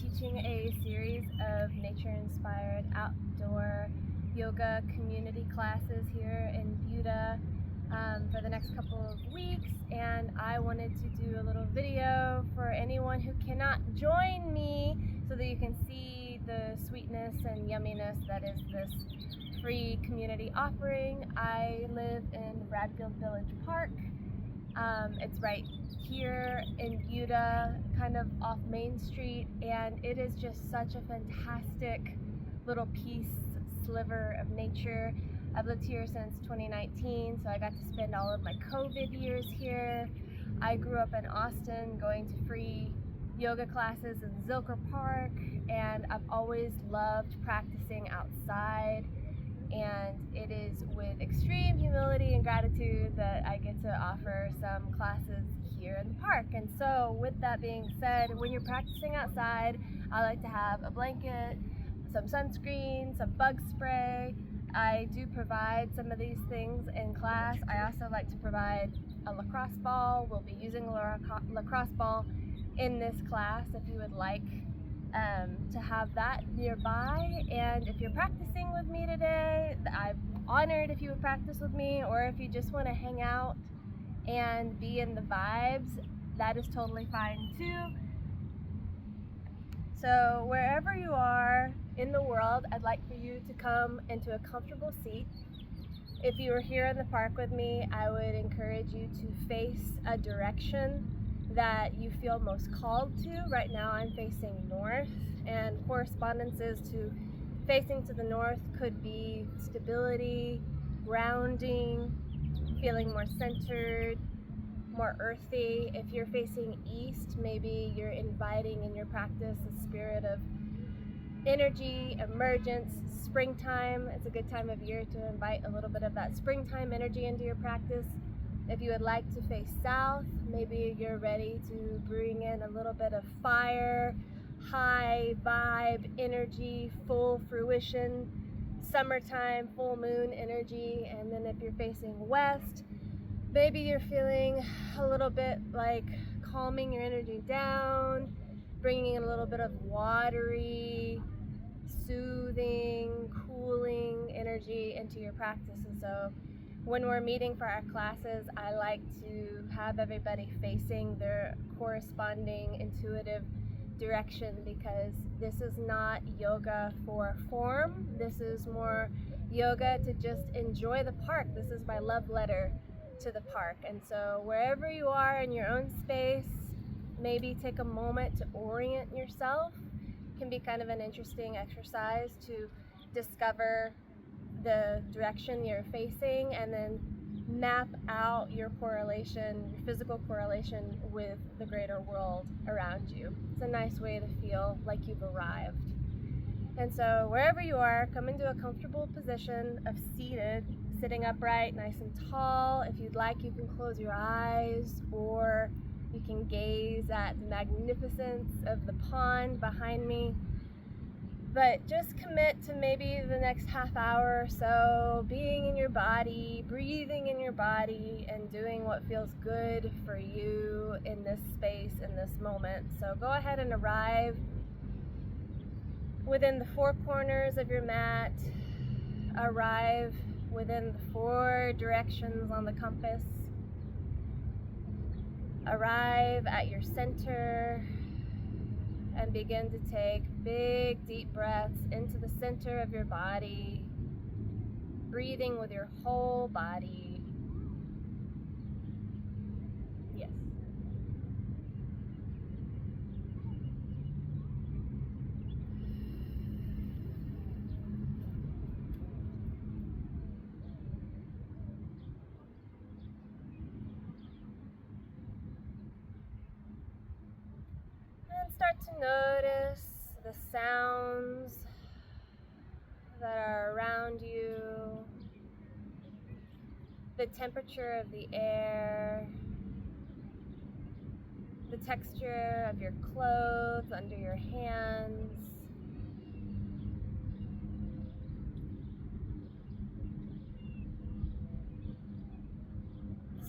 teaching a series of nature-inspired outdoor yoga community classes here in Utah for the next couple of weeks, and I wanted to do a little video for anyone who cannot join me so that you can see the sweetness and yumminess that is this free community offering. I live in Bradfield Village Park. It's right here in Utah, kind of off Main Street, and it is just such a fantastic little sliver of nature. I've lived here since 2019, so I got to spend all of my COVID years here. I grew up in Austin going to free yoga classes in Zilker Park, and I've always loved practicing outside. And it is with extreme humility and gratitude that I get to offer some classes here in the park. And so with that being said, when you're practicing outside, I like to have a blanket, some sunscreen, some bug spray. I do provide some of these things in class. I also like to provide a lacrosse ball. We'll be using a lacrosse ball in this class if you would like to have that nearby. And if you're practicing with me today, I'm honored if you would practice with me, or if you just want to hang out and be in the vibes, that is totally fine too. So wherever you are in the world, I'd like for you to come into a comfortable seat. If you were here in the park with me, I would encourage you to face a direction that you feel most called to. Right now I'm facing north, and correspondences to facing to the north could be stability, grounding, feeling more centered, more earthy. If you're facing east, maybe you're inviting in your practice a spirit of energy, emergence, springtime. It's a good time of year to invite a little bit of that springtime energy into your practice. If you would like to face south, maybe you're ready to bring in a little bit of fire, high vibe energy, full fruition, summertime, full moon energy. And then if you're facing west, maybe you're feeling a little bit like calming your energy down, bringing in a little bit of watery, soothing, cooling energy into your practice. And so when we're meeting for our classes, I like to have everybody facing their corresponding intuitive direction, because this is not yoga for form. This is more yoga to just enjoy the park. This is my love letter to the park. And so wherever you are in your own space, maybe take a moment to orient yourself. It can be kind of an interesting exercise to discover the direction you're facing and then map out your correlation, your physical correlation with the greater world around you. It's a nice way to feel like you've arrived. And so wherever you are, come into a comfortable position of sitting upright, nice and tall. If you'd like, you can close your eyes, or you can gaze at the magnificence of the pond behind me. But just commit to maybe the next half hour or so being in your body, breathing in your body, and doing what feels good for you in this space, in this moment. So go ahead and arrive within the four corners of your mat. Arrive within the four directions on the compass. Arrive at your center and begin to take big, deep breaths into the center of your body, breathing with your whole body. Yes. And start to notice the sounds that are around you, the temperature of the air, the texture of your clothes under your hands.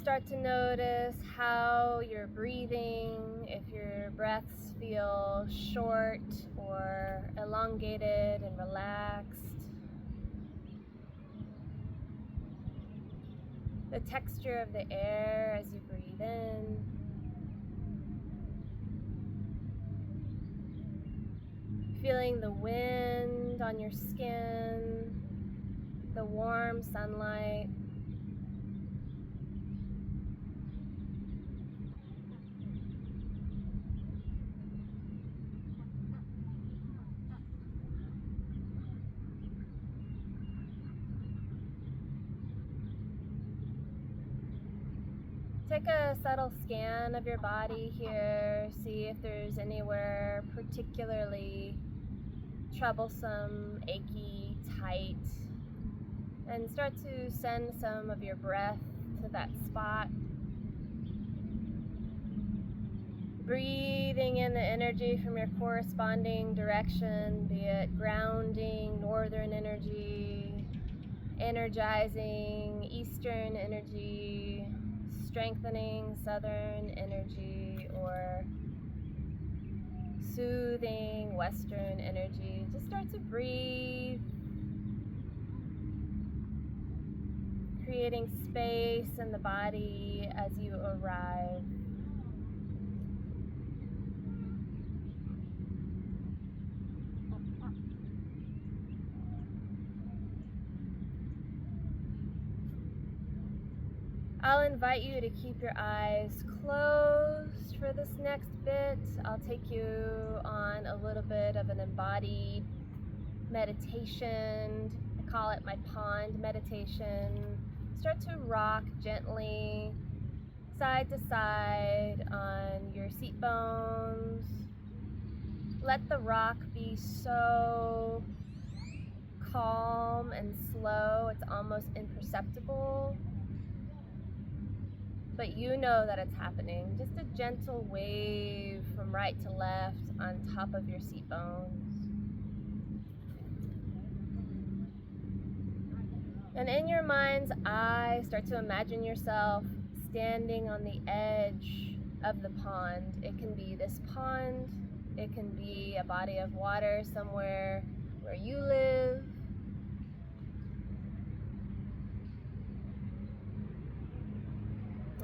start to notice how you're breathing, if your breaths feel short or elongated and relaxed. The texture of the air as you breathe in. Feeling the wind on your skin, the warm sunlight. Take a subtle scan of your body here. See if there's anywhere particularly troublesome, achy, tight. And start to send some of your breath to that spot. Breathing in the energy from your corresponding direction, be it grounding, northern energy, energizing, eastern energy, strengthening, southern energy, or soothing, western energy. Just start to breathe, creating space in the body as you arrive. I'll invite you to keep your eyes closed for this next bit. I'll take you on a little bit of an embodied meditation. I call it my pond meditation. Start to rock gently, side to side on your seat bones. Let the rock be so calm and slow, it's almost imperceptible. But you know that it's happening. Just a gentle wave from right to left on top of your seat bones. And in your mind's eye, start to imagine yourself standing on the edge of the pond. It can be this pond. It can be a body of water somewhere where you live.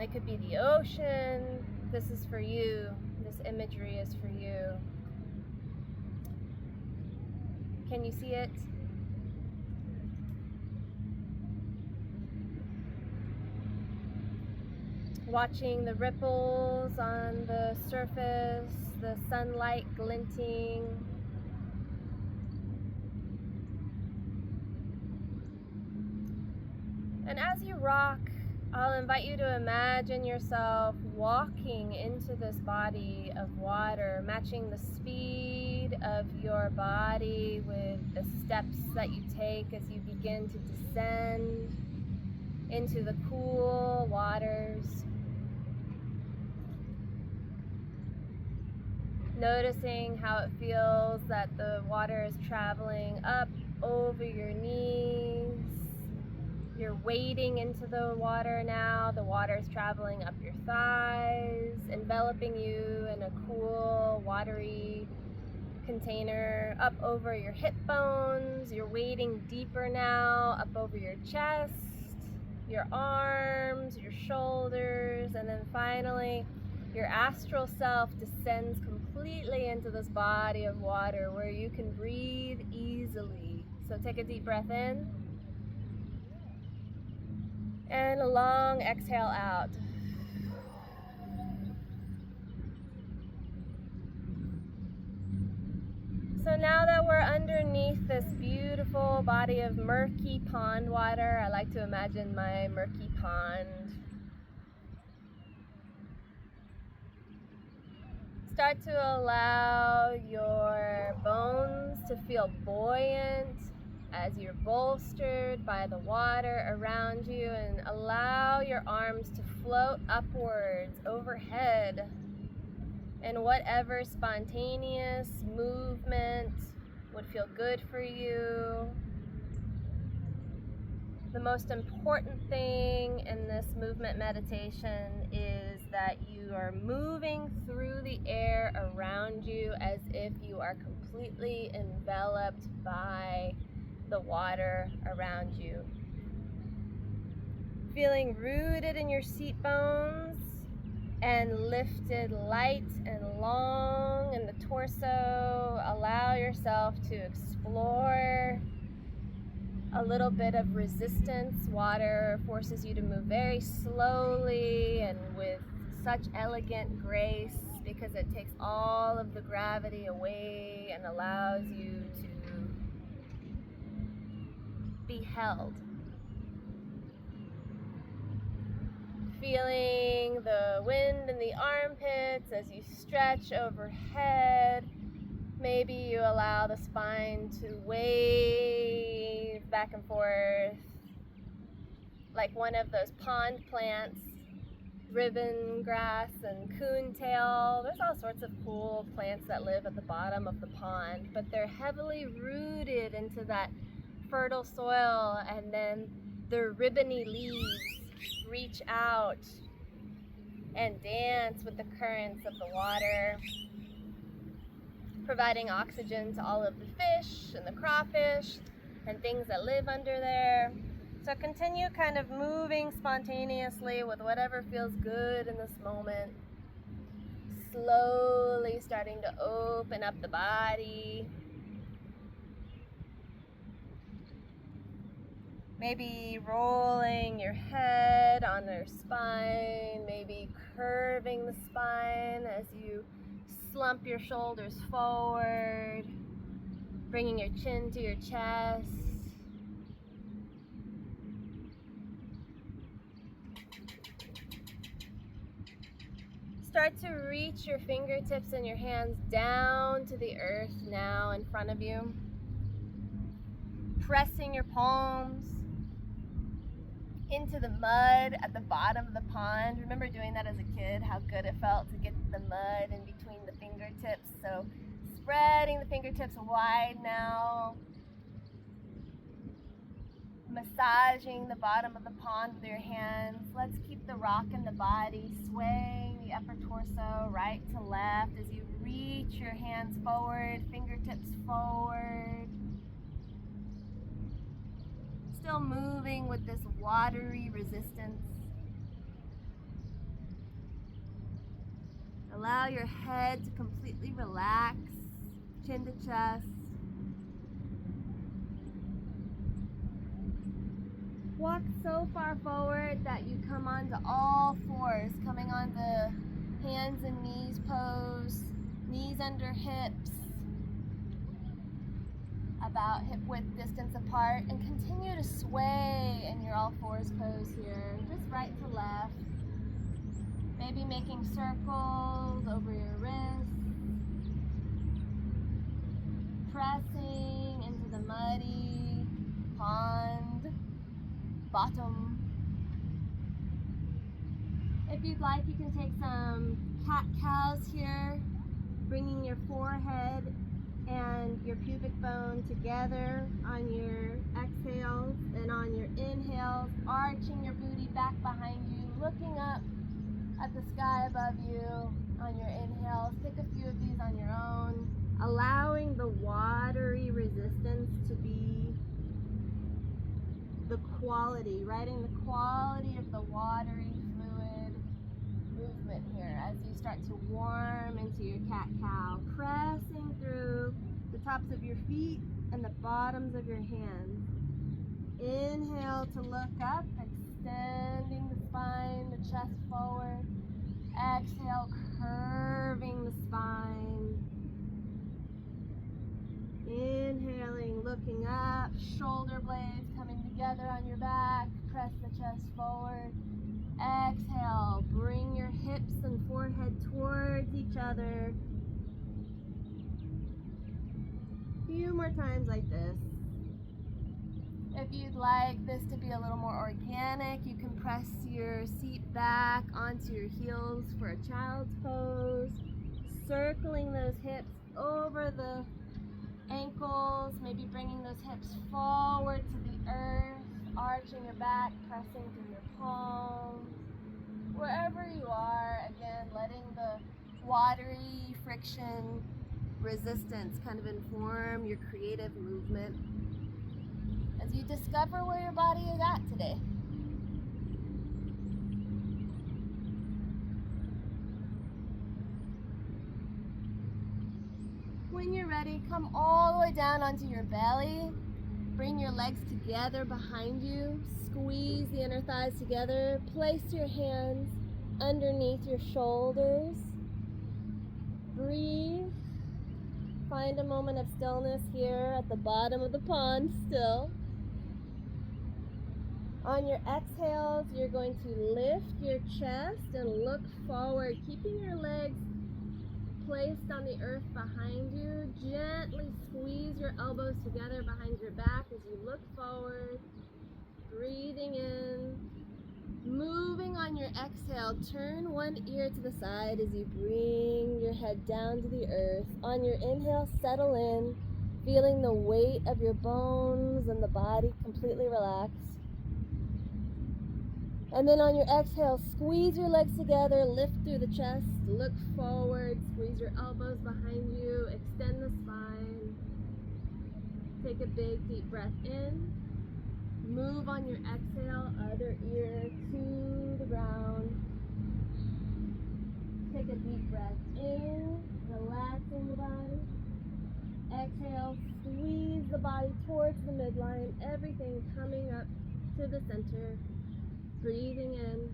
It could be the ocean. This is for you. This imagery is for you. Can you see it? Watching the ripples on the surface, the sunlight glinting. And as you rock, I'll invite you to imagine yourself walking into this body of water, matching the speed of your body with the steps that you take as you begin to descend into the cool waters. Noticing how it feels that the water is traveling up over your knees. You're wading into the water now. The water is traveling up your thighs, enveloping you in a cool, watery container, up over your hip bones. You're wading deeper now, up over your chest, your arms, your shoulders, and then finally, your astral self descends completely into this body of water where you can breathe easily. So take a deep breath in. And a long exhale out. So now that we're underneath this beautiful body of murky pond water, I like to imagine my murky pond. Start to allow your bones to feel buoyant as you're bolstered by the water around you, and allow your arms to float upwards overhead in whatever spontaneous movement would feel good for you. The most important thing in this movement meditation is that you are moving through the air around you as if you are completely enveloped by the water around you. Feeling rooted in your seat bones and lifted light and long in the torso. Allow yourself to explore a little bit of resistance. Water forces you to move very slowly and with such elegant grace because it takes all of the gravity away and allows you to be held. Feeling the wind in the armpits as you stretch overhead. Maybe you allow the spine to wave back and forth like one of those pond plants, ribbon grass and coontail. There's all sorts of cool plants that live at the bottom of the pond, but they're heavily rooted into that fertile soil, and then their ribbony leaves reach out and dance with the currents of the water, providing oxygen to all of the fish and the crawfish and things that live under there. So continue kind of moving spontaneously with whatever feels good in this moment. Slowly starting to open up the body. Maybe rolling your head on your spine, maybe curving the spine as you slump your shoulders forward, bringing your chin to your chest. Start to reach your fingertips and your hands down to the earth now in front of you. Pressing your palms into the mud at the bottom of the pond. Remember doing that as a kid, how good it felt to get the mud in between the fingertips. So spreading the fingertips wide now. Massaging the bottom of the pond with your hands. Let's keep the rock in the body, swaying the upper torso right to left as you reach your hands forward, fingertips forward. Still moving with this watery resistance. Allow your head to completely relax, chin to chest. Walk so far forward that you come onto all fours, coming onto hands and knees pose, knees under hips, about hip width distance apart, and continue to sway in your all fours pose here, just right to left. Maybe making circles over your wrists, pressing into the muddy pond bottom. If you'd like, you can take some cat-cows here, bringing your forehead and your pubic bone together on your exhales, and on your inhales, arching your booty back behind you, looking up at the sky above you on your inhales. Take a few of these on your own, allowing the watery resistance to be the quality, writing the quality of the watery fluid movement here as you start to warm into your cat-cow, pressing through the tops of your feet and the bottoms of your hands. Inhale to look up, extending the spine, the chest forward. Exhale, curving the spine. Inhaling, looking up, shoulder blades coming together on your back. Press the chest forward. Exhale, bring your hips and forehead towards each other. A few more times like this. If you'd like this to be a little more organic, you can press your seat back onto your heels for a child's pose, circling those hips over the ankles, maybe bringing those hips forward to the earth, arching your back, pressing through your palms. Wherever you are, again, letting the watery friction resistance kind of inform your creative movement as you discover where your body is at today. When you're ready, come all the way down onto your belly. Bring your legs together behind you. Squeeze the inner thighs together. Place your hands underneath your shoulders. Breathe. Find a moment of stillness here at the bottom of the pond still. On your exhales, you're going to lift your chest and look forward, keeping your legs placed on the earth behind you. Gently squeeze your elbows together behind your back as you look forward. Breathing in. Moving on your exhale, turn one ear to the side as you bring your head down to the earth. On your inhale, settle in, feeling the weight of your bones and the body completely relaxed. And then on your exhale, squeeze your legs together, lift through the chest, look forward, squeeze your elbows behind you, extend the spine. Take a big deep breath in. Move on your exhale, other ear to the ground. Take a deep breath in, relaxing the body. Exhale, squeeze the body towards the midline, everything coming up to the center. Breathing in.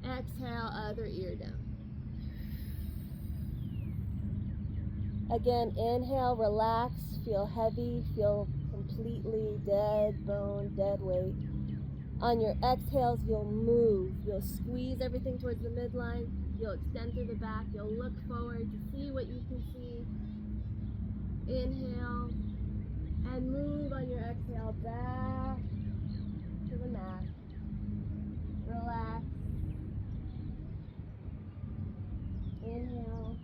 Exhale, other ear down. Again, inhale, relax, feel heavy, feel completely dead bone, dead weight. On your exhales, you'll move. You'll squeeze everything towards the midline. You'll extend through the back. You'll look forward to see what you can see. Inhale and move on your exhale back to the mat. Relax. Inhale.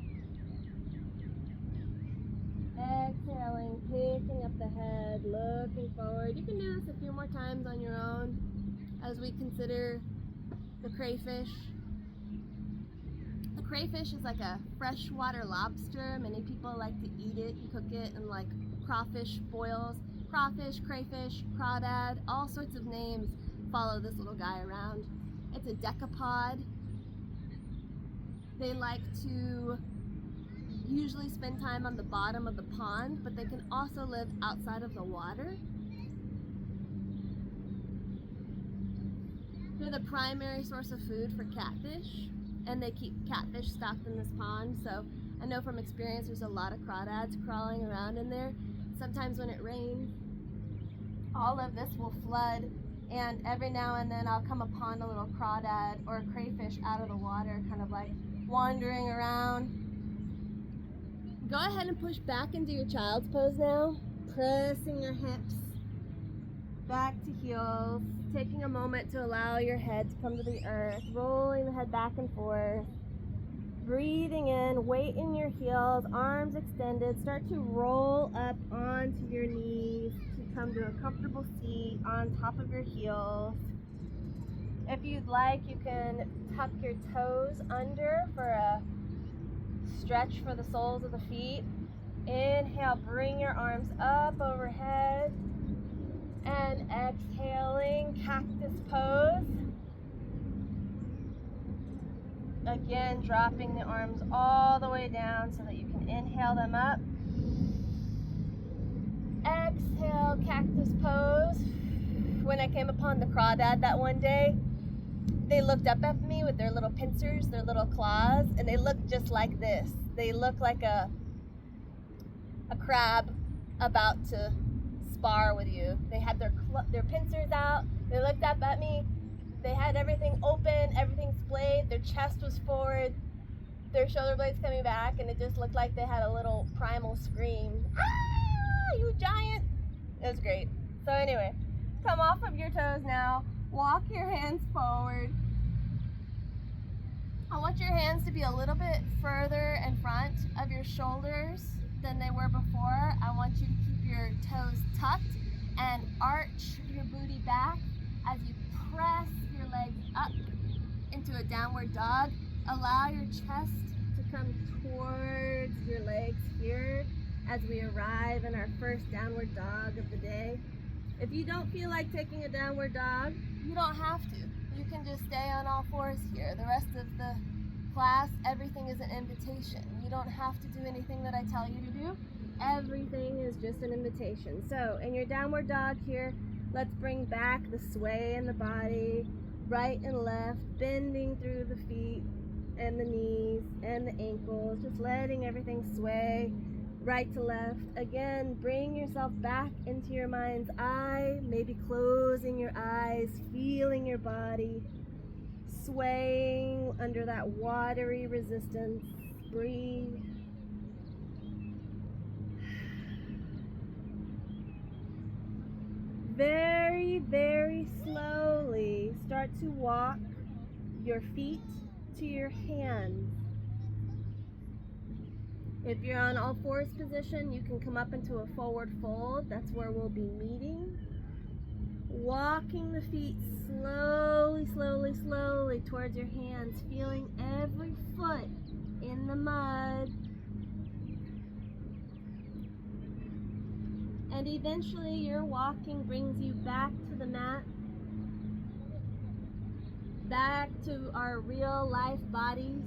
Exhaling, picking up the head, looking forward. You can do this a few more times on your own as we consider the crayfish. The crayfish is like a freshwater lobster. Many people like to eat it. You cook it in like crawfish boils. Crawfish, crayfish, crawdad, all sorts of names follow this little guy around. It's a decapod. They like to usually spend time on the bottom of the pond, but they can also live outside of the water. They're the primary source of food for catfish, and they keep catfish stocked in this pond. So I know from experience there's a lot of crawdads crawling around in there. Sometimes when it rains, all of this will flood, and every now and then I'll come upon a little crawdad or a crayfish out of the water, kind of like wandering around. Go ahead and push back into your child's pose now, pressing your hips back to heels, taking a moment to allow your head to come to the earth, rolling the head back and forth, breathing in, weight in your heels, arms extended, start to roll up onto your knees to come to a comfortable seat on top of your heels. If you'd like, you can tuck your toes under for a stretch for the soles of the feet. Inhale, bring your arms up overhead. And exhaling, cactus pose. Again, dropping the arms all the way down so that you can inhale them up. Exhale, cactus pose. When I came upon the crawdad that one day, they looked up at me with their little pincers, their little claws, and they looked just like this. They look like a crab about to spar with you. They had their pincers out. They looked up at me. They had everything open, everything splayed. Their chest was forward, their shoulder blades coming back, and it just looked like they had a little primal scream. Ah, you giant! It was great. So anyway, come off of your toes now. Walk your hands forward. I want your hands to be a little bit further in front of your shoulders than they were before. I want you to keep your toes tucked and arch your back as you press your legs up into a downward dog. Allow your chest to come towards your legs here as we arrive in our first downward dog of the day. If you don't feel like taking a downward dog, you don't have to. You can just stay on all fours here. The rest of the class, everything is an invitation. You don't have to do anything that I tell you to do. Everything is just an invitation. So in your downward dog here, let's bring back the sway in the body, right and left, bending through the feet and the knees and the ankles, just letting everything sway right to left. Again, bring yourself back into your mind's eye, maybe closing your eyes, feeling your body swaying under that watery resistance. Breathe. Very, very slowly start to walk your feet to your hands. If you're on all fours position, you can come up into a forward fold. That's where we'll be meeting. Walking the feet slowly, slowly, slowly towards your hands, feeling every foot in the mud. And eventually your walking brings you back to the mat, back to our real life bodies.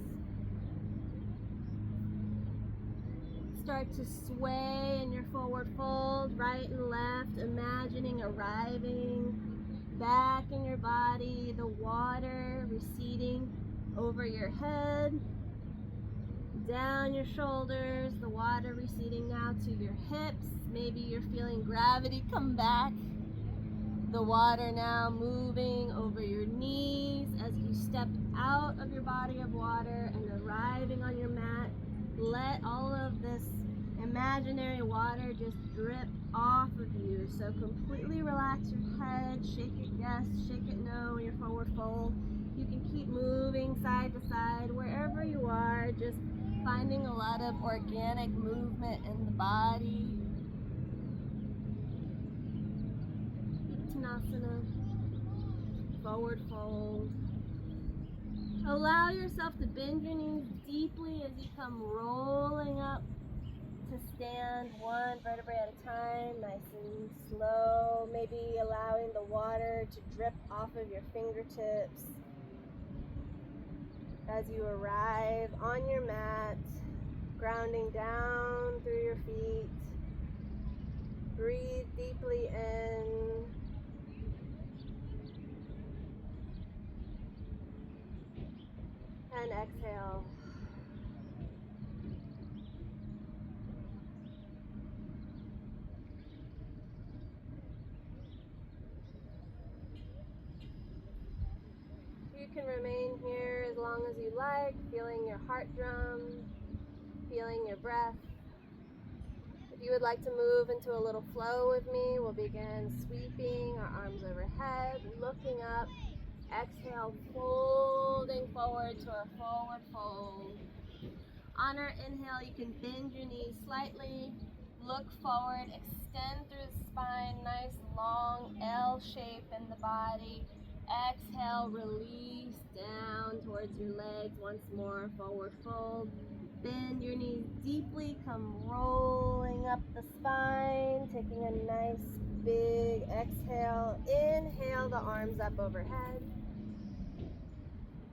Start to sway in your forward fold, right and left, imagining arriving back in your body, the water receding over your head, down your shoulders, the water receding now to your hips. Maybe you're feeling gravity come back. The water now moving over your knees as you step out of your body of water and arriving on your mat. Let all of this imaginary water just drip off of you. So completely relax your head, shake it yes, shake it no in your forward fold. You can keep moving side to side wherever you are, just finding a lot of organic movement in the body. Uttanasana, forward fold. Allow yourself to bend your knees deeply as you come rolling up to stand one vertebrae at a time, nice and slow, maybe allowing the water to drip off of your fingertips as you arrive on your mat, grounding down through your feet. Breathe deeply in. And exhale. You can remain here as long as you like, feeling your heart drum, feeling your breath. If you would like to move into a little flow with me, we'll begin sweeping our arms overhead, looking up. Exhale, folding forward to our forward fold. On our inhale, you can bend your knees slightly, look forward, extend through the spine, nice long L shape in the body. Exhale, release down towards your legs. Once more, forward fold. Bend your knees deeply, come rolling up the spine, taking a nice big exhale. Inhale the arms up overhead.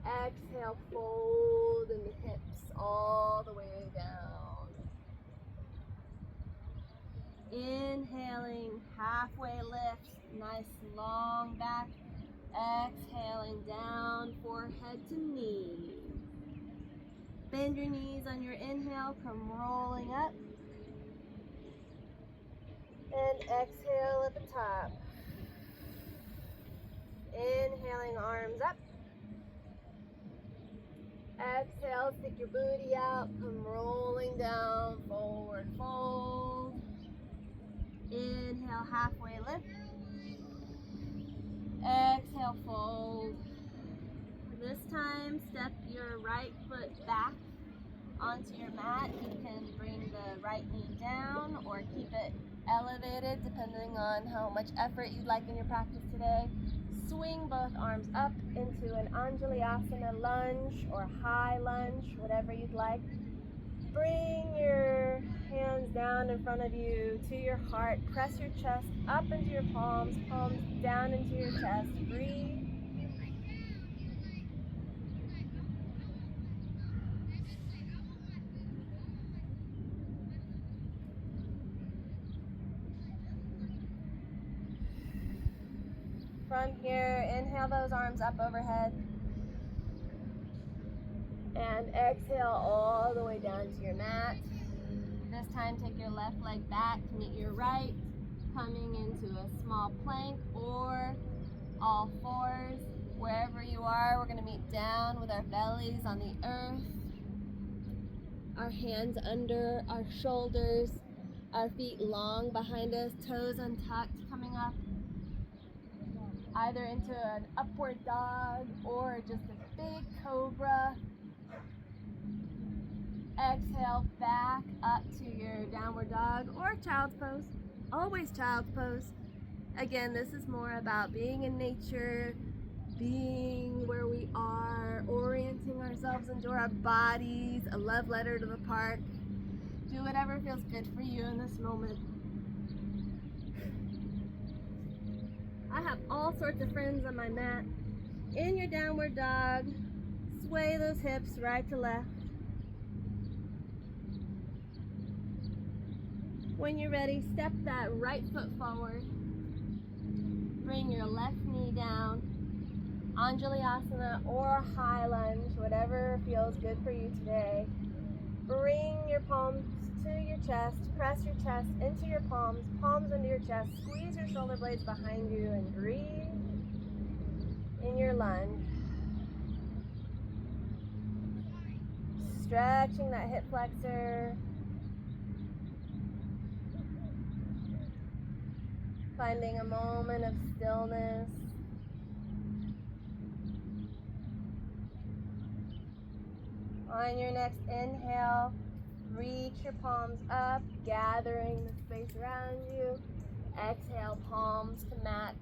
Exhale, fold in the hips all the way down. Inhaling, halfway lift, nice long back. Exhaling down, forehead to knee. Bend your knees on your inhale, come rolling up. And exhale at the top. Inhaling, arms up. Exhale, stick your booty out, come rolling down, forward fold. Inhale, halfway lift. Exhale, fold. This time, step your right foot back onto your mat. You can bring the right knee down or keep it elevated depending on how much effort you'd like in your practice today. Swing both arms up into an Anjaliasana lunge or high lunge, whatever you'd like. Bring your hands down in front of you to your heart. Press your chest up into your palms, palms down into your chest. Breathe. From here, inhale those arms up overhead. And exhale all the way down to your mat. This time, take your left leg back to meet your right, coming into a small plank or all fours. Wherever you are, we're going to meet down with our bellies on the earth, our hands under our shoulders, our feet long behind us, toes untucked, coming up either into an upward dog or just a big cobra. Exhale back up to your downward dog or child's pose. Always child's pose. Again, this is more about being in nature, being where we are, orienting ourselves into our bodies, a love letter to the park. Do whatever feels good for you in this moment. I have all sorts of friends on my mat. In your downward dog, sway those hips right to left. When you're ready, step that right foot forward. Bring your left knee down. Anjaliasana or high lunge, whatever feels good for you today. Bring your palms to your chest. Press your chest into your palms, palms under your chest. Squeeze your shoulder blades behind you and breathe in your lunge. Stretching that hip flexor. Finding a moment of stillness. On your next inhale, reach your palms up, gathering the space around you. Exhale, palms to mat.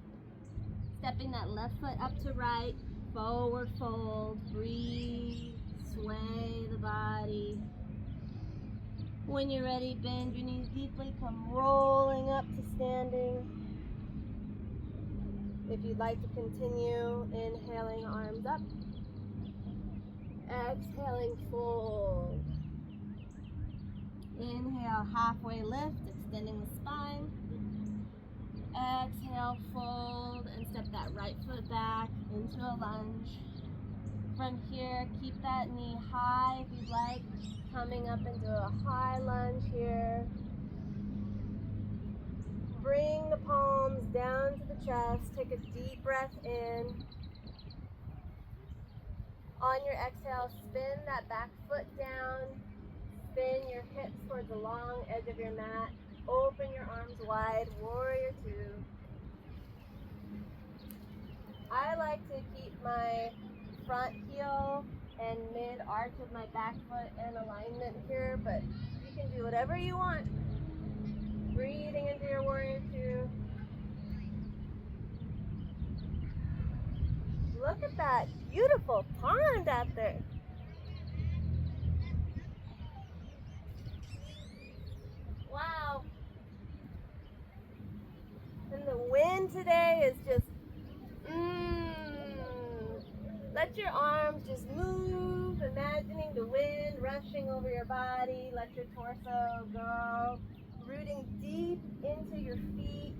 Stepping that left foot up to right, forward fold. Breathe, sway the body. When you're ready, bend your knees deeply, come rolling up to standing. If you'd like to continue, inhaling, arms up. Exhaling, fold. Inhale, halfway lift, extending the spine. Exhale, fold, and step that right foot back into a lunge. From here, keep that knee high if you'd like, coming up into a high lunge here. Bring the palms down to the chest. Take a deep breath in. On your exhale, spin that back foot down. Spin your hips towards the long edge of your mat. Open your arms wide, warrior two. I like to keep my front heel and mid arch of my back foot in alignment here, but you can do whatever you want. Breathing into your warrior two. Look at that beautiful pond out there. Wow. And the wind today is just, let your arms just move, imagining the wind rushing over your body. Let your torso go, rooting deep into your feet,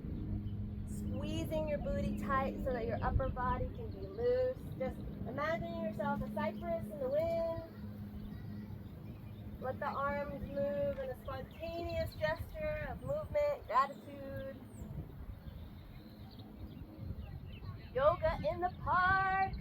squeezing your booty tight so that your upper body can be loose. Just imagining yourself a cypress in the wind. Let the arms move in a spontaneous gesture of movement, gratitude. Yoga in the park.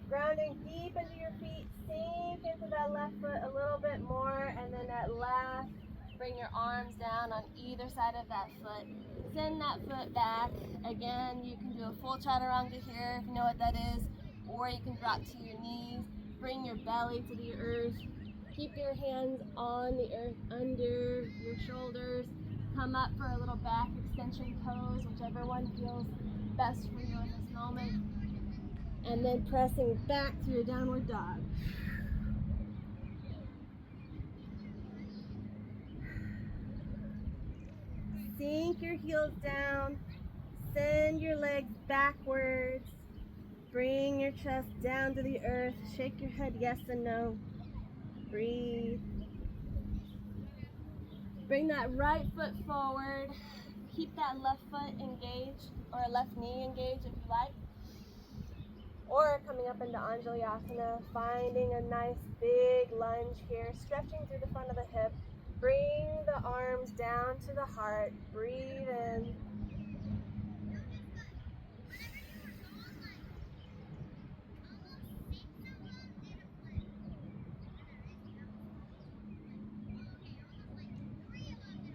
Grounding deep into your feet, sink into that left foot a little bit more, and then at last, bring your arms down on either side of that foot. Send that foot back. Again, you can do a full chaturanga here if you know what that is, or you can drop to your knees. Bring your belly to the earth. Keep your hands on the earth under your shoulders. Come up for a little back extension pose, whichever one feels best for you in this moment. And then pressing back to your downward dog. Sink your heels down. Send your legs backwards. Bring your chest down to the earth. Shake your head yes and no. Breathe. Bring that right foot forward. Keep that left foot engaged, or left knee engaged if you like. Or coming up into Anjalyasana, finding a nice big lunge here, stretching through the front of the hip. Bring the arms down to the heart. Breathe in.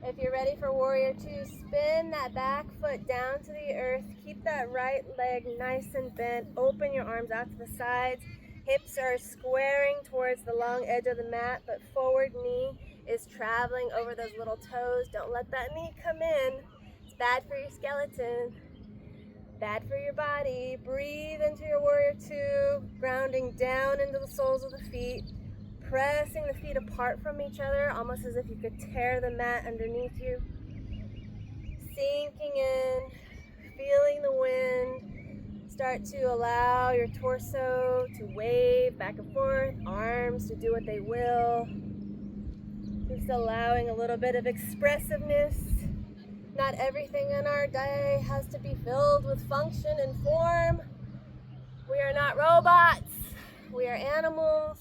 If you're ready for Warrior Two, spin that back foot down to the earth. Keep that right leg nice and bent. Open your arms out to the sides. Hips are squaring towards the long edge of the mat, but forward knee is traveling over those little toes. Don't let that knee come in. It's bad for your skeleton, bad for your body. Breathe into your Warrior Two, grounding down into the soles of the feet. Pressing the feet apart from each other, almost as if you could tear the mat underneath you. Sinking in, feeling the wind. Start to allow your torso to wave back and forth, arms to do what they will. Just allowing a little bit of expressiveness. Not everything in our day has to be filled with function and form. We are not robots. We are animals.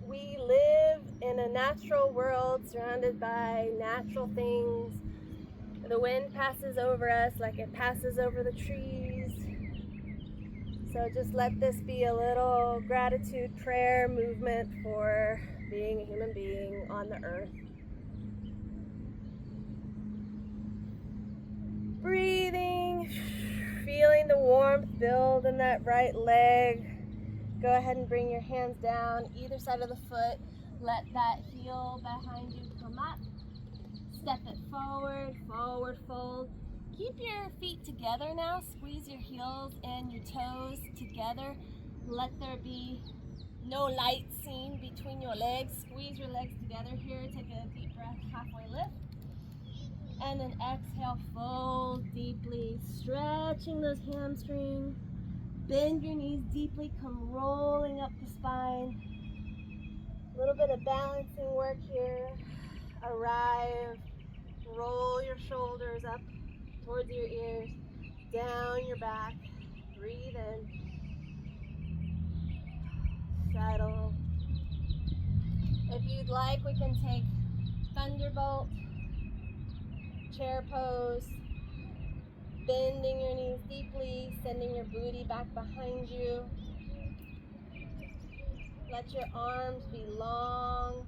We live in a natural world surrounded by natural things. The wind passes over us like it passes over the trees. So just let this be a little gratitude prayer movement for being a human being on the earth. Breathing, feeling the warmth build in that right leg. Go ahead and bring your hands down either side of the foot. Let that heel behind you come up. Step it forward, forward fold. Keep your feet together now. Squeeze your heels and your toes together. Let there be no light seen between your legs. Squeeze your legs together here. Take a deep breath, halfway lift. And then exhale, fold deeply, stretching those hamstrings. Bend your knees deeply, come rolling up the spine. A little bit of balancing work here. Arrive, roll your shoulders up towards your ears, down your back. Breathe in. Settle. If you'd like, we can take Thunderbolt, chair pose. Bending your knees deeply, sending your booty back behind you. Let your arms be long.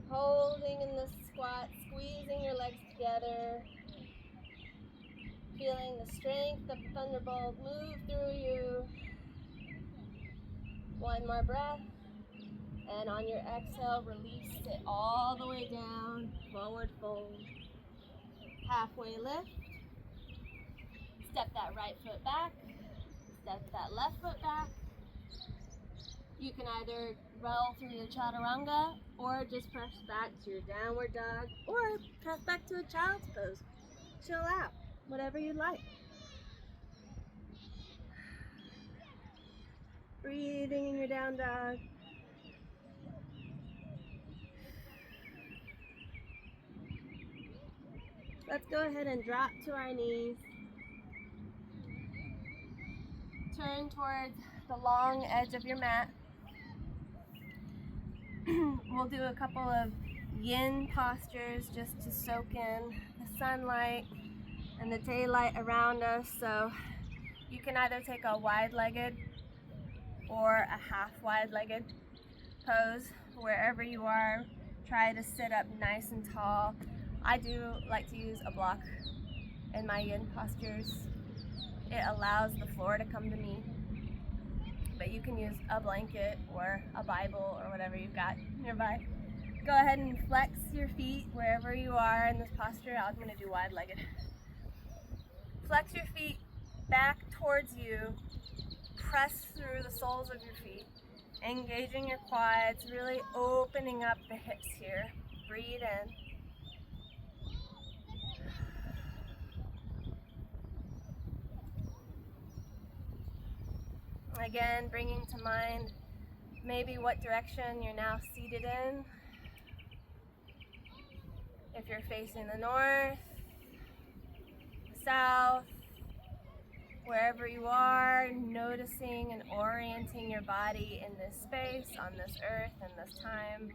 Holding in the squat, squeezing your legs together. Feeling the strength of the Thunderbolt move through you. One more breath. And on your exhale, release it all the way down. Forward fold. Halfway lift. Step that right foot back. Step that left foot back. You can either roll through your chaturanga or just press back to your downward dog or press back to a child's pose. Chill out, whatever you like. Breathing in your down dog. Let's go ahead and drop to our knees. Turn towards the long edge of your mat. We'll do a couple of yin postures just to soak in the sunlight and the daylight around us. So you can either take a wide-legged or a half wide-legged pose. Wherever you are, try to sit up nice and tall. I do like to use a block in my yin postures, it allows the floor to come to me. But you can use a blanket or a Bible or whatever you've got nearby. Go ahead and flex your feet wherever you are in this posture. I'm going to do wide-legged. Flex your feet back towards you. Press through the soles of your feet. Engaging your quads, really opening up the hips here. Breathe in. Again, bringing to mind maybe what direction you're now seated in. If you're facing the north, the south, wherever you are, noticing and orienting your body in this space, on this earth, and this time.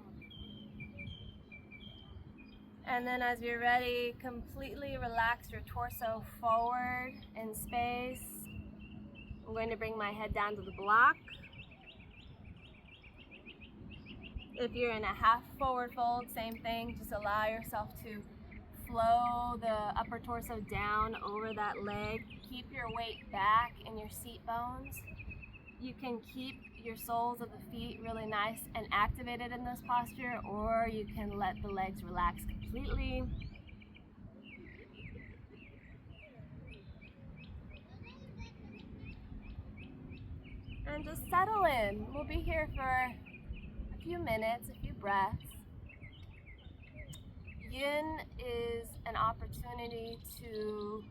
And then as you're ready, completely relax your torso forward in space. I'm going to bring my head down to the block. If you're in a half forward fold, same thing, just allow yourself to flow the upper torso down over that leg. Keep your weight back in your seat bones. You can keep your soles of the feet really nice and activated in this posture, or you can let the legs relax completely. And just settle in. We'll be here for a few minutes, a few breaths. Yin is an opportunity to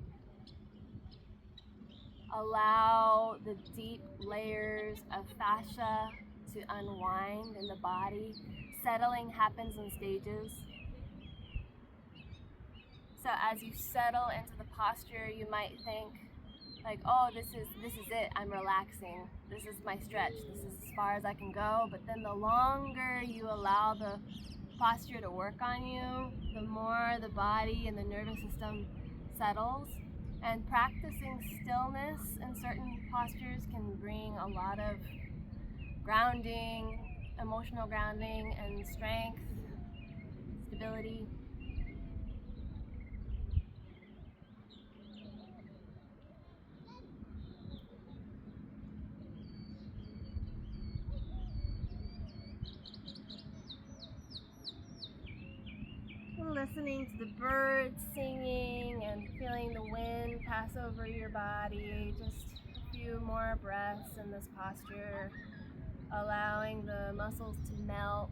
allow the deep layers of fascia to unwind in the body. Settling happens in stages. So as you settle into the posture, you might think like, oh, this is it, I'm relaxing. This is my stretch, this is as far as I can go. But then the longer you allow the posture to work on you, the more the body and the nervous system settles. And practicing stillness in certain postures can bring a lot of grounding, emotional grounding, and strength, stability. Listening to the birds singing and feeling the wind pass over your body. Just a few more breaths in this posture, allowing the muscles to melt.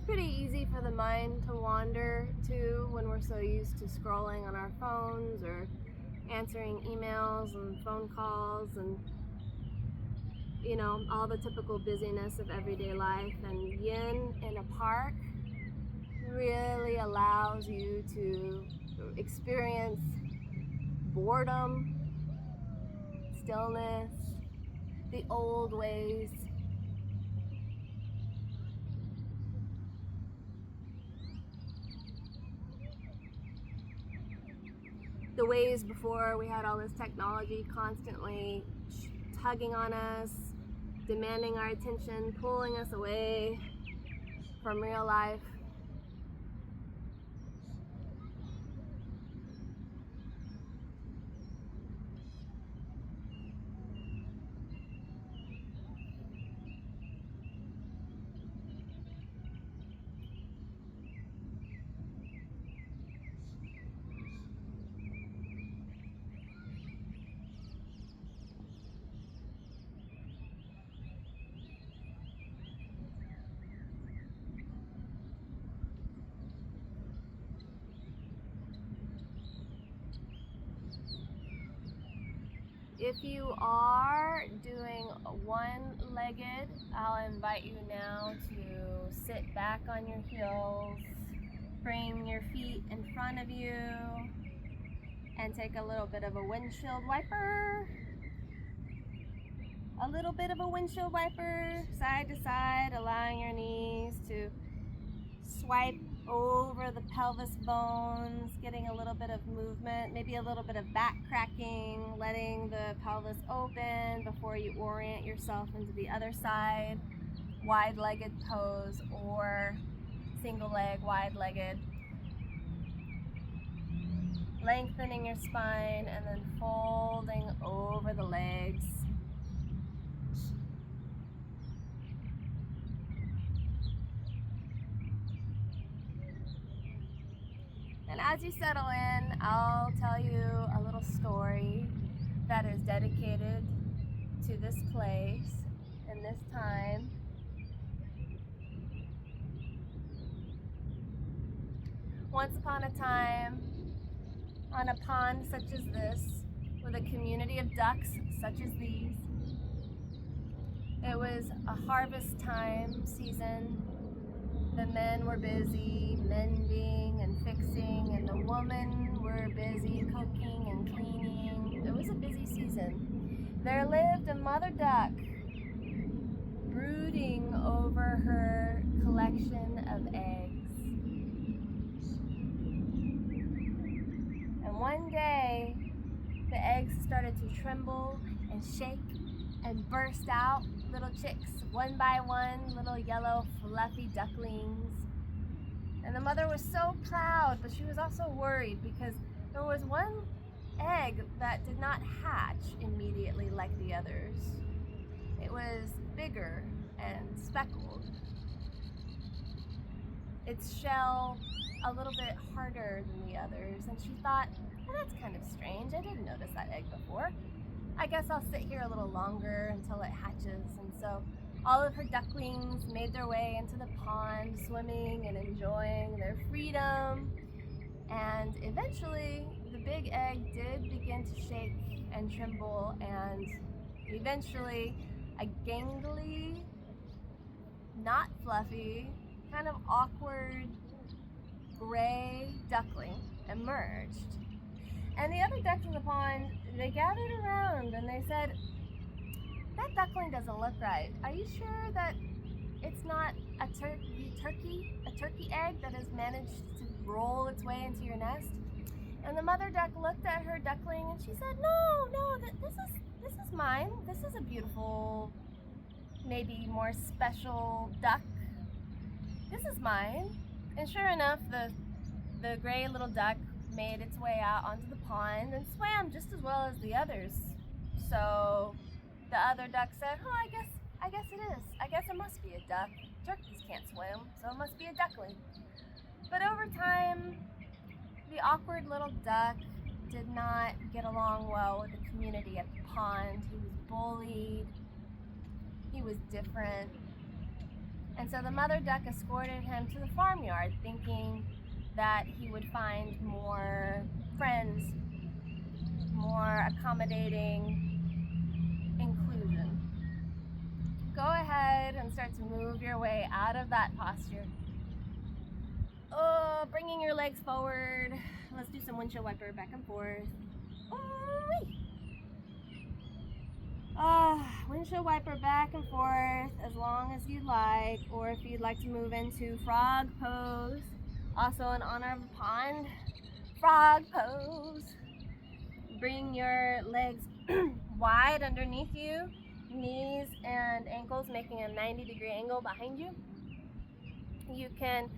Pretty easy for the mind to wander too when we're so used to scrolling on our phones or answering emails and phone calls and, you know, all the typical busyness of everyday life. And yin in a park really allows you to experience boredom, stillness, the old ways. The ways before we had all this technology constantly tugging on us, demanding our attention, pulling us away from real life. If you are doing one-legged, I'll invite you now to sit back on your heels, bring your feet in front of you, and take a little bit of a windshield wiper. A little bit of a windshield wiper, side to side, allowing your knees to swipe over the pelvis bones, getting a little bit of movement, maybe a little bit of back cracking, letting the pelvis open before you orient yourself into the other side, wide-legged pose or single leg, wide-legged. Lengthening your spine and then folding over the legs. And as you settle in, I'll tell you a little story that is dedicated to this place and this time. Once upon a time, on a pond such as this, with a community of ducks such as these, it was a harvest time season. The men were busy mending and fixing, and the women were busy cooking and cleaning. It was a busy season. There lived a mother duck brooding over her collection of eggs. And one day, the eggs started to tremble and shake and burst out little chicks, one by one, little yellow fluffy ducklings. And the mother was so proud, but she was also worried because there was one egg that did not hatch immediately like the others. It was bigger and speckled. Its shell a little bit harder than the others, and she thought, well, that's kind of strange. I didn't notice that egg before. I guess I'll sit here a little longer until it hatches. And so all of her ducklings made their way into the pond, swimming and enjoying their freedom. And eventually, the big egg did begin to shake and tremble, and eventually a gangly, not fluffy, kind of awkward gray duckling emerged. And the other ducks in the pond, they gathered around and they said, that duckling doesn't look right. Are you sure that it's not a turkey egg that has managed to roll its way into your nest? And the mother duck looked at her duckling and she said, no, this is mine. This is a beautiful, maybe more special duck. This is mine. And sure enough, the gray little duck made its way out onto the pond and swam just as well as the others. So the other duck said, oh, I guess it is. I guess it must be a duck. Turkeys can't swim, so it must be a duckling. But over time, the awkward little duck did not get along well with the community at the pond. He was bullied. He was different. And so the mother duck escorted him to the farmyard, thinking that he would find more friends, more accommodating inclusion. Go ahead and start to move your way out of that posture. Oh, bringing your legs forward. Let's do some windshield wiper back and forth. Windshield wiper back and forth as long as you like, or if you'd like to move into frog pose, also in honor of the pond, frog pose. Bring your legs wide underneath you, knees and ankles making a 90-degree angle behind you. You can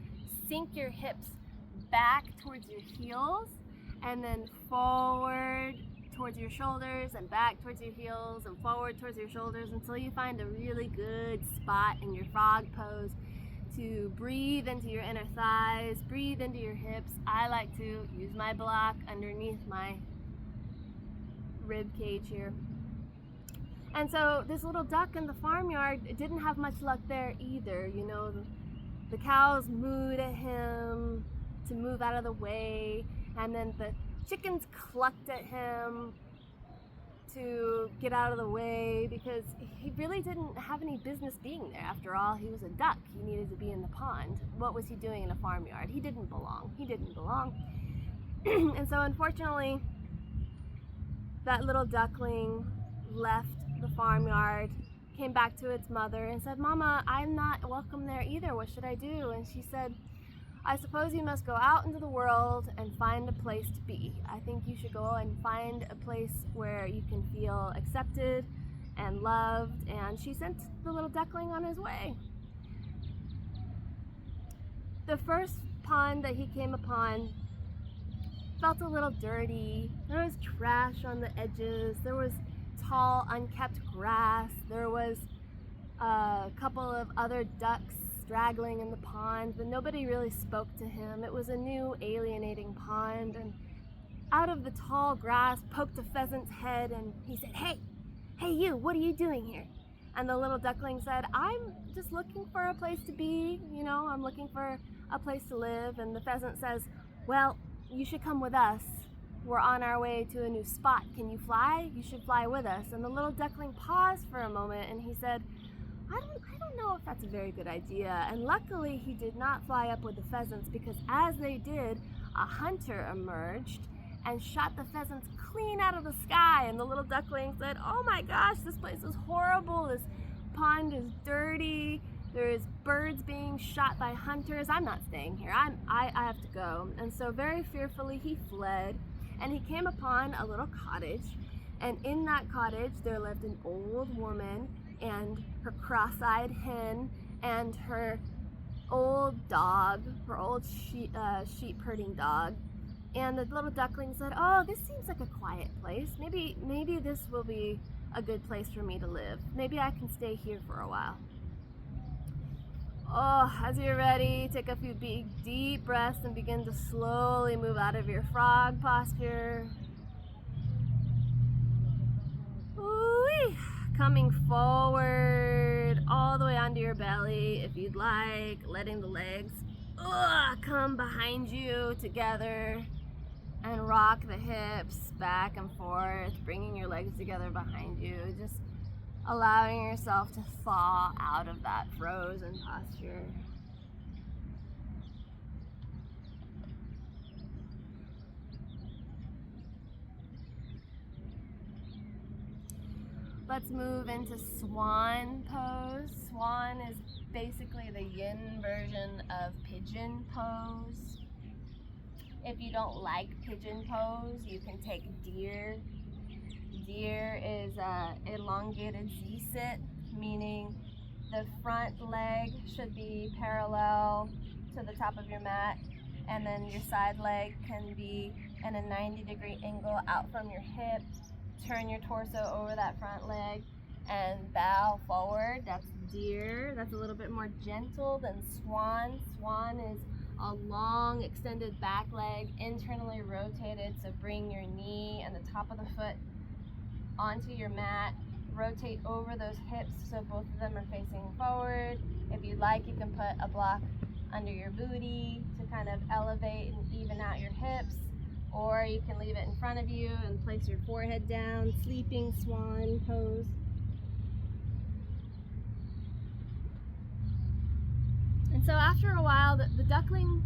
sink your hips back towards your heels and then forward towards your shoulders and back towards your heels and forward towards your shoulders until you find a really good spot in your frog pose to breathe into your inner thighs, breathe into your hips. I like to use my block underneath my rib cage here. And so this little duck in the farmyard didn't have much luck there either. You know, the cows mooed at him to move out of the way, and then the chickens clucked at him to get out of the way because he really didn't have any business being there. After all, he was a duck. He needed to be in the pond. What was he doing in a farmyard? He didn't belong. He didn't belong. And so unfortunately, that little duckling left the farmyard, came back to its mother and said, "Mama, I'm not welcome there either. What should I do?" And she said, "I suppose you must go out into the world and find a place to be. I think you should go and find a place where you can feel accepted and loved." And she sent the little duckling on his way. The first pond that he came upon felt a little dirty. There was trash on the edges. There was tall, unkept grass. There was a couple of other ducks straggling in the pond, but nobody really spoke to him. It was a new, alienating pond, and out of the tall grass poked a pheasant's head, and he said, hey you, what are you doing here?" And the little duckling said, "I'm just looking for a place to be, I'm looking for a place to live." And the pheasant says, "Well, you should come with us. We're on our way to a new spot. Can you fly? You should fly with us." And the little duckling paused for a moment, and he said, I don't know if that's a very good idea. And luckily he did not fly up with the pheasants, because as they did, a hunter emerged and shot the pheasants clean out of the sky. And the little duckling said, "Oh my gosh, this place is horrible. This pond is dirty. There's birds being shot by hunters. I'm not staying here. I have to go." And so very fearfully he fled, and he came upon a little cottage. And in that cottage there lived an old woman and her cross-eyed hen and her old dog, her old sheep herding dog. And the little duckling said, "Oh, this seems like a quiet place. Maybe this will be a good place for me to live. Maybe I can stay here for a while." Oh, as you're ready, take a few big, deep breaths and begin to slowly move out of your frog posture. Ooh-wee. Coming forward all the way onto your belly, if you'd like, letting the legs come behind you together, and rock the hips back and forth, bringing your legs together behind you, just allowing yourself to thaw out of that frozen posture. Let's move into swan pose. Swan is basically the yin version of pigeon pose. If you don't like pigeon pose, you can take deer. Deer is an elongated Z-sit, meaning the front leg should be parallel to the top of your mat, and then your side leg can be in a 90-degree angle out from your hip. Turn your torso over that front leg and bow forward. That's deer. That's a little bit more gentle than swan. Swan is a long extended back leg, internally rotated, so bring your knee and the top of the foot onto your mat. Rotate over those hips so both of them are facing forward. If you'd like, you can put a block under your booty to kind of elevate and even out your hips, or you can leave it in front of you and place your forehead down, sleeping swan pose. And so after a while, the duckling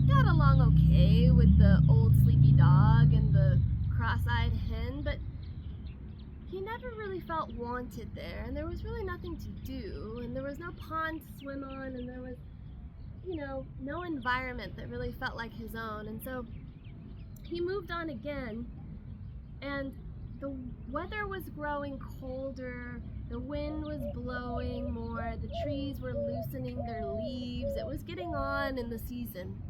got along okay with the old sleepy dog and the cross-eyed hen, but he never really felt wanted there, and there was really nothing to do, and there was no pond to swim on, and there was, no environment that really felt like his own. And so he moved on again, and the weather was growing colder, the wind was blowing more, the trees were loosening their leaves. It was getting on in the season.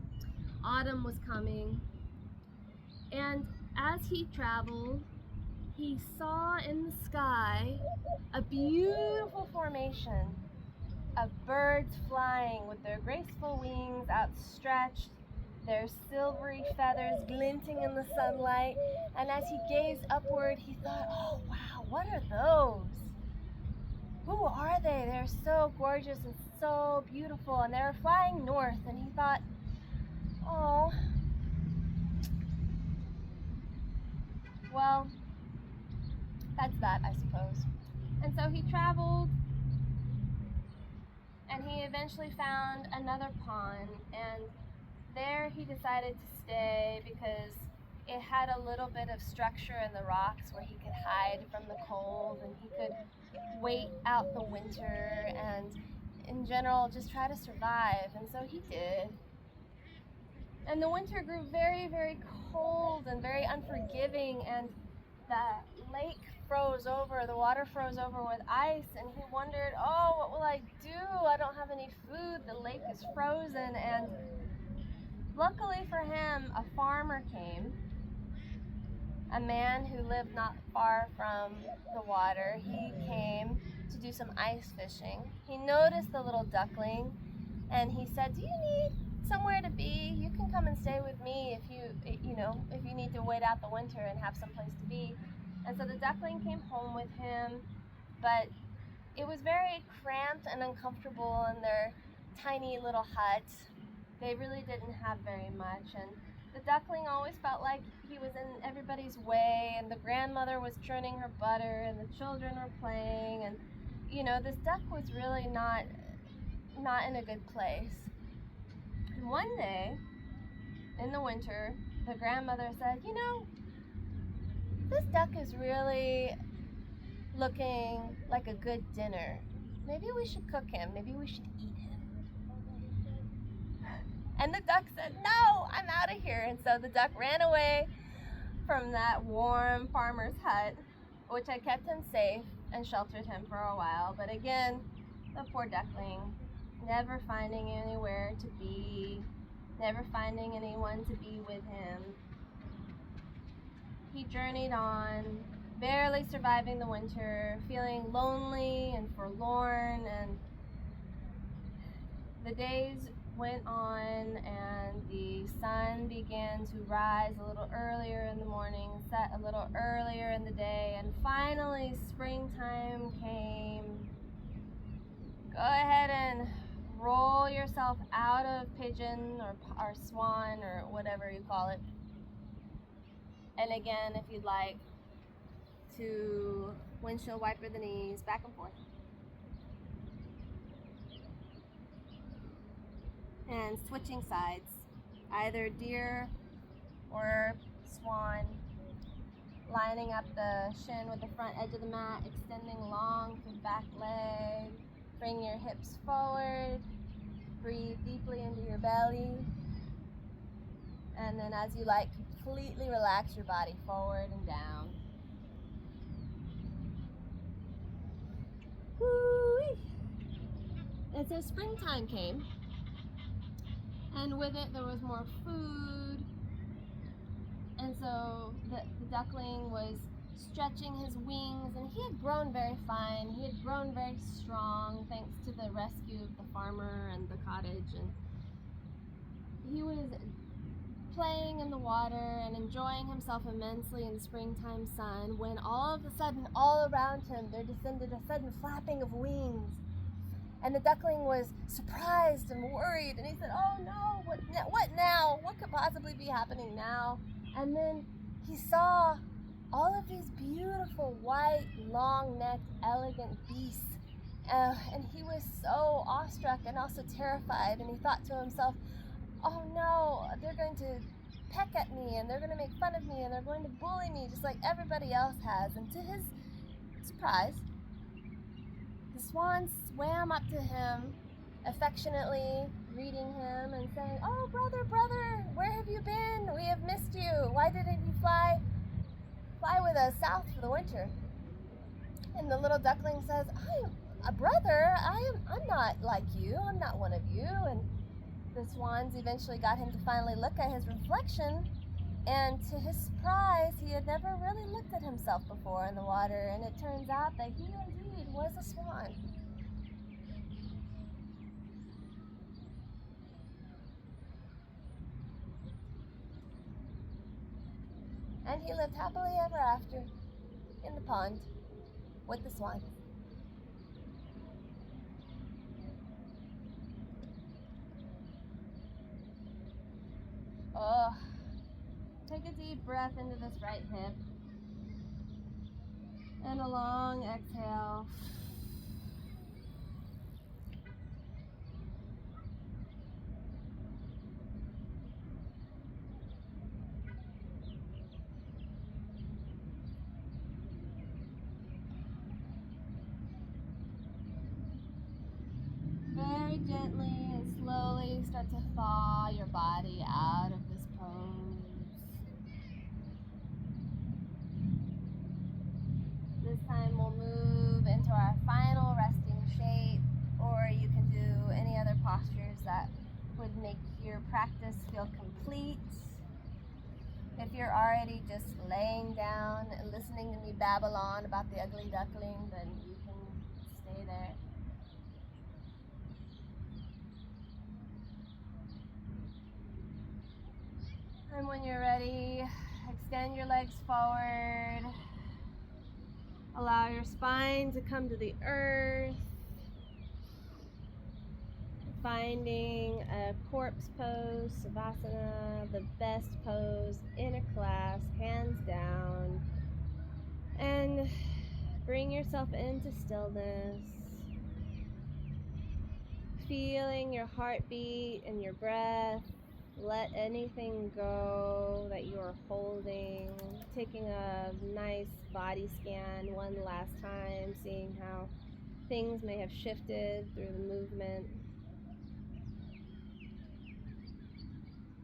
Autumn was coming, and as he traveled, he saw in the sky a beautiful formation of birds flying with their graceful wings outstretched, their silvery feathers glinting in the sunlight. And as he gazed upward, he thought, "Oh wow, what are those? Who are they? They're so gorgeous and so beautiful." And they were flying north, and he thought, "Oh, well, that's that, I suppose. And so he traveled, and he eventually found another pond, and there he decided to stay because it had a little bit of structure in the rocks where he could hide from the cold, and he could wait out the winter and in general just try to survive. And so he did. And the winter grew very, very cold and very unforgiving, and the lake froze over, the water froze over with ice, and he wondered, oh, what will I do? I don't have any food, the lake is frozen. And luckily for him, a farmer came, a man who lived not far from the water. He came to do some ice fishing. He noticed the little duckling, and he said, do you need somewhere to be? You can come and stay with me if you need to wait out the winter and have some place to be. And so the duckling came home with him, but it was very cramped and uncomfortable in their tiny little hut. They really didn't have very much, and the duckling always felt like he was in everybody's way, and the grandmother was churning her butter, and the children were playing, and this duck was really not in a good place. And one day, in the winter, the grandmother said, this duck is really looking like a good dinner. Maybe we should cook him. Maybe we should eat him. And the duck said, no, I'm out of here. And so the duck ran away from that warm farmer's hut, which had kept him safe and sheltered him for a while. But again, the poor duckling, never finding anywhere to be, never finding anyone to be with him, he journeyed on, barely surviving the winter, feeling lonely and forlorn, and the days went on, and the sun began to rise a little earlier in the morning, set a little earlier in the day, and finally springtime came. Go ahead and roll yourself out of pigeon or swan or whatever you call it. And again, if you'd like to windshield wiper the knees back and forth. And switching sides, either deer or swan, lining up the shin with the front edge of the mat, extending long through the back leg, bring your hips forward, breathe deeply into your belly, and then as you like, completely relax your body forward and down. Woo-wee. And so springtime came, and with it there was more food, and so the duckling was stretching his wings, and he had grown very fine, he had grown very strong thanks to the rescue of the farmer and the cottage, and he was playing in the water and enjoying himself immensely in the springtime sun, when all of a sudden, all around him, there descended a sudden flapping of wings. And the duckling was surprised and worried, and he said, oh no, what now? What could possibly be happening now? And then he saw all of these beautiful, white, long-necked, elegant beasts. And he was so awestruck and also terrified, and he thought to himself, oh no, they're going to peck at me, and they're going to make fun of me, and they're going to bully me just like everybody else has. And to his surprise, the swan swam up to him, affectionately greeting him and saying, oh, brother, where have you been? We have missed you. Why didn't you fly with us south for the winter? And the little duckling says, I'm a brother. I'm not like you. I'm not one of you. And the swans eventually got him to finally look at his reflection, and to his surprise, he had never really looked at himself before in the water, and it turns out that he indeed was a swan. And he lived happily ever after in the pond with the swans. Oh, take a deep breath into this right hip. And a long exhale. Very gently and slowly start to thaw your body out of this pose. This time we'll move into our final resting shape, or you can do any other postures that would make your practice feel complete. If you're already just laying down and listening to me babble on about the ugly duckling, then you can stay there. And when you're ready, extend your legs forward. Allow your spine to come to the earth. Finding a corpse pose, Savasana, the best pose in a class, hands down. And bring yourself into stillness. Feeling your heartbeat and your breath. Let anything go that you are holding. Taking a nice body scan one last time, seeing how things may have shifted through the movement.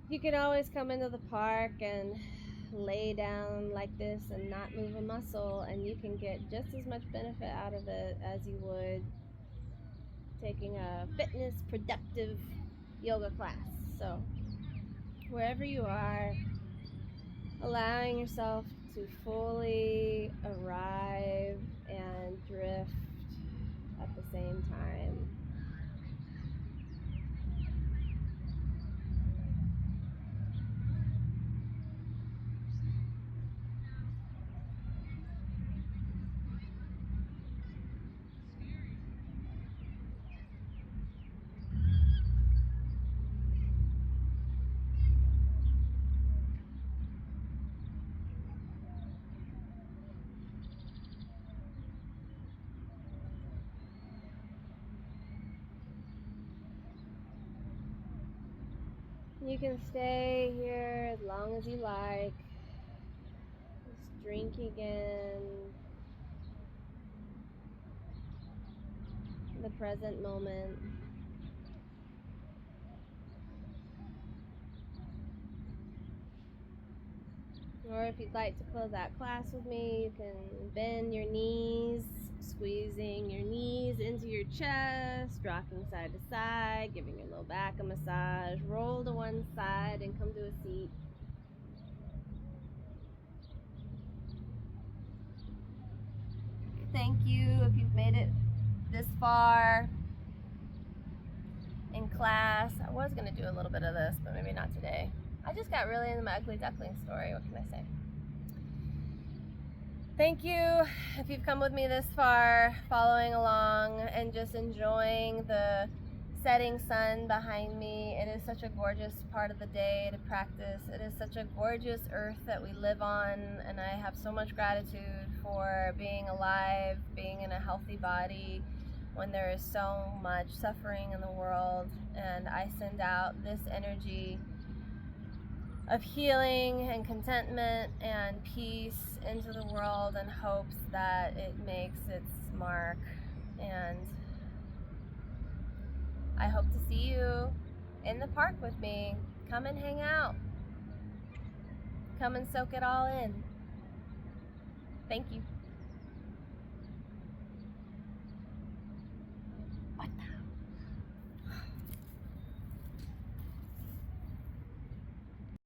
You can always come into the park and lay down like this and not move a muscle, and you can get just as much benefit out of it as you would taking a fitness productive yoga class. So wherever you are, allowing yourself to fully arrive and drift at the same time. You can stay here as long as you like. Just drinking in the present moment. Or if you'd like to close out class with me, you can bend your knees, squeezing your knees into your chest, rocking side to side, giving your low back a massage. Roll to one side and come to a seat. Thank you if you've made it this far in class. I was going to do a little bit of this, but maybe not today. I just got really into my ugly duckling story. What can I say? Thank you if you've come with me this far, following along and just enjoying the setting sun behind me. It is such a gorgeous part of the day to practice. It is such a gorgeous earth that we live on, and I have so much gratitude for being alive, being in a healthy body when there is so much suffering in the world. And I send out this energy of healing and contentment and peace into the world in hopes that it makes its mark. And I hope to see you in the park with me. Come and hang out. Come and soak it all in. Thank you.